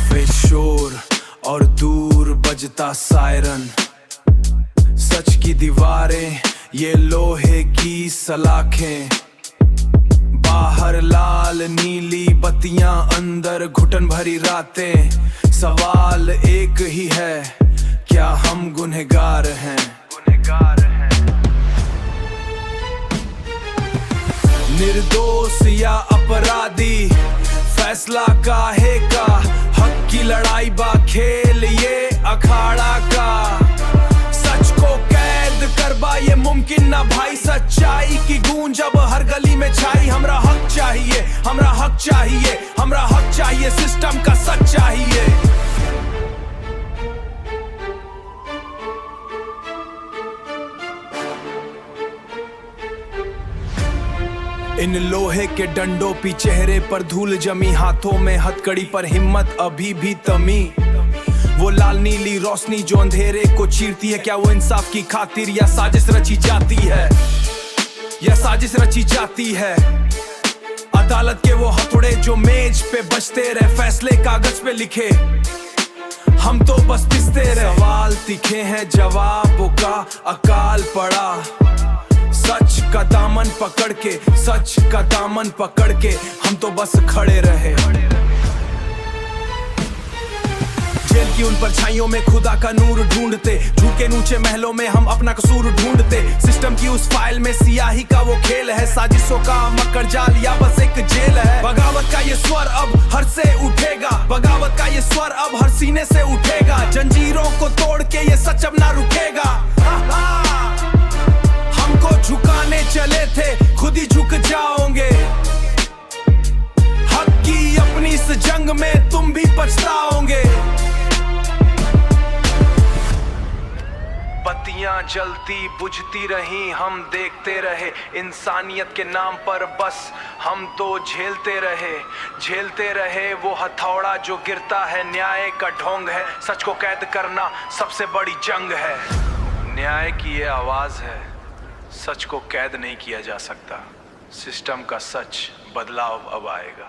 Cafe शोर और दूर बजता सायरन, सच की दीवारें ये लोहे की सलाखें, बाहर लाल नीली बत्तियां, अंदर घुटन भरी रातें। सवाल एक ही है, क्या हम गुनहगार हैं? निर्दोष या अपराधी, फैसला काहे का? हक की लड़ाई बा खेल ये अखाड़ा का। सच को कैद करबा ये मुमकिन ना भाई, सच्चाई की गूंज अब हर गली में छाई। हमरा हक चाहिए, हमरा हक चाहिए, हमरा हक चाहिए, सिस्टम का सच चाहिए। इन लोहे के डंडों पे चेहरे पर धूल जमी, हाथों में हथकड़ी पर हिम्मत अभी भी तमी। वो लाल नीली रोशनी जो अंधेरे को चीरती है, क्या वो इंसाफ की खातिर या साजिश रची जाती है? या साजिश रची जाती है? अदालत के वो हथौड़े जो मेज पे बजते रहे, फैसले कागज पे लिखे, हम तो बस पिसते रहे। सवाल तीखे हैं, जवाबों का अकाल पड़ा। सच का दामन पकड़ के, सच का दामन पकड़ के हम तो बस खड़े रहे। जेल की उन परछाइयों में खुदा का नूर ढूंढते, झुके ऊंचे महलों में हम अपना कसूर ढूंढते। सिस्टम की उस फाइल में सियाही का वो खेल है, साजिशों का मकर जाल या बस एक जेल है। बगावत का ये स्वर अब हर से उठेगा, बगावत का ये स्वर अब हर सीने से उठेगा। जंजीरों को तोड़ के ये सच अब ना रुकेगा। हमको झुकाने चले थे, खुद ही झुक जाओगे। हक की अपनी इस जंग में तुम भी पछताओगे। बत्तियां जलती बुझती रही, हम देखते रहे। इंसानियत के नाम पर बस हम तो झेलते रहे। वो हथौड़ा जो गिरता है न्याय का ढोंग है, सच को कैद करना सबसे बड़ी जंग है। न्याय की ये आवाज है, सच को कैद नहीं किया जा सकता। सिस्टम का सच, बदलाव अब आएगा।